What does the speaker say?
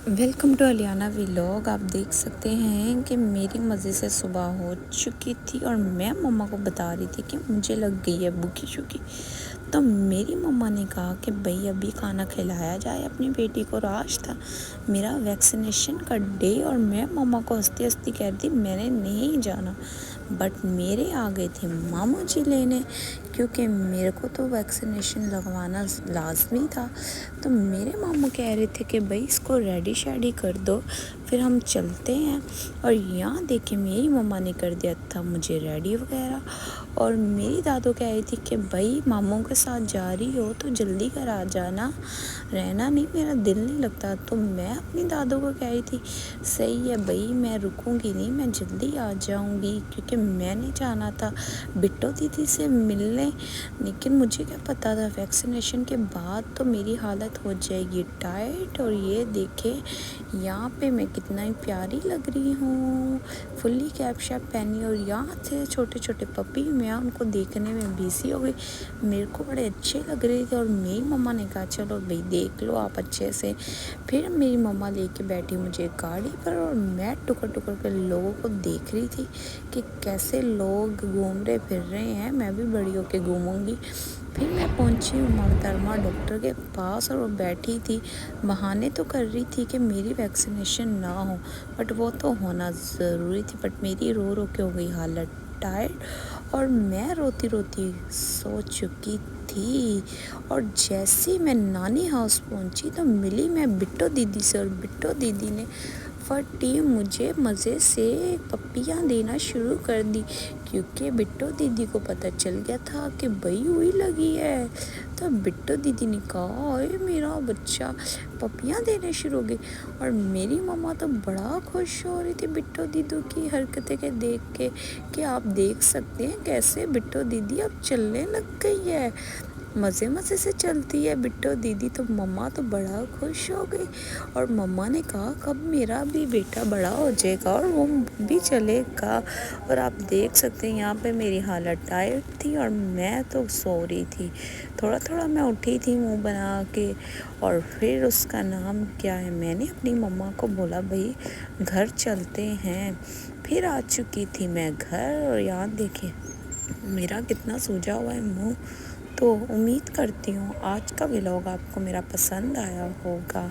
Welcome to الیانہ vlog. آپ دیکھ سکتے ہیں کہ میری مزے سے صبح ہو چکی تھی اور میں مما کو بتا رہی تھی کہ مجھے لگ گئی ہے بھوکی شوکی۔ تو میری مما نے کہا کہ بھئی ابھی کھانا کھلایا جائے اپنی بیٹی کو۔ آج تھا میرا ویکسینیشن کا ڈے اور میں مما کو ہنستی ہنستی کہہ رہی تھی میں نے نہیں جانا، بٹ میرے آ گئے تھے ماموں جی لینے، کیونکہ میرے کو تو ویکسینیشن لگوانا لازمی تھا۔ تو میرے ماموں کہہ رہے تھے کہ بھئی اس کو ریڈی شیڈی کر دو پھر ہم چلتے ہیں، اور یہاں دیکھیں میری مما نے کر دیا تھا مجھے ریڈی وغیرہ، اور میری دادو کہہ رہی تھی کہ بھئی ماموں کے ساتھ جا رہی ہو تو جلدی کرا جانا، رہنا نہیں، میرا دل نہیں لگتا۔ تو میں اپنی دادو کو کہہ رہی تھی صحیح ہے بھئی میں رکوں گی نہیں، میں جلدی آ جاؤں گی، کیونکہ میں نے جانا تھا بٹو دیدی سے ملنے، لیکن مجھے کیا پتا تھا ویکسینیشن کے بعد تو میری حالت ہو جائے گی ٹائٹ۔ اور یہ دیکھیں یہاں پہ میں کتنا ہی پیاری لگ رہی ہوں، فلی کیپ شیپ پہنی، اور یہاں سے چھوٹے چھوٹے پپی میں ان کو دیکھنے میں بیسی ہو گئی، میرے کو بڑے اچھے لگ رہے تھے۔ اور میری مما نے کہا چلو بھئی دیکھ لو آپ اچھے سے۔ پھر میری مما لے کے بیٹھی مجھے گاڑی پر، اور میں ٹکر ٹکر کے لوگوں کو دیکھ رہی تھی کہ کیسے لوگ گھوم رہے پھر رہے ہیں، میں بھی بڑی ہو کے گھوموں گی۔ پھر میں پہنچی محترمہ ڈاکٹر کے پاس، اور وہ بیٹھی تھی، بہانے تو کر رہی تھی کہ میری ویکسینیشن نہ ہو، بٹ وہ تو ہونا ضروری تھی، بٹ میری رو رو کے ہو گئی حالت ٹائٹ، اور میں روتی روتی سو چکی تھی۔ اور جیسے میں نانی ہاؤس پہنچی تو ملی میں بٹو دیدی سے، اور بٹو دیدی نے فٹی مجھے مزے سے پپیاں دینا شروع کر دی، کیونکہ بٹو دیدی کو پتہ چل گیا تھا کہ بھئی ہوئی لگی ہے۔ تو بٹو دیدی نے کہا اوئے میرا بچہ، پپیاں دینے شروع ہو گئی، اور میری مما تو بڑا خوش ہو رہی تھی بٹو دیدو کی حرکتیں کے دیکھ کے، کہ آپ دیکھ سکتے ہیں کیسے بٹو دیدی اب چلنے لگ گئی ہے، مزے مزے سے چلتی ہے بٹو دیدی۔ تو مما تو بڑا خوش ہو گئی، اور مما نے کہا کب میرا بھی بیٹا بڑا ہو جائے گا اور وہ بھی چلے گا۔ اور آپ دیکھ سکتے ہیں یہاں پہ میری حالت ٹائٹ تھی، اور میں تو سو رہی تھی، تھوڑا تھوڑا میں اٹھی تھی منہ بنا کے۔ اور پھر اس کا نام کیا ہے، میں نے اپنی مما کو بولا بھئی گھر چلتے ہیں۔ پھر آ چکی تھی میں گھر، اور یہاں دیکھیں میرا کتنا سوجا ہوا ہے منہ۔ تو امید کرتی ہوں آج کا ولاگ آپ کو میرا پسند آیا ہوگا۔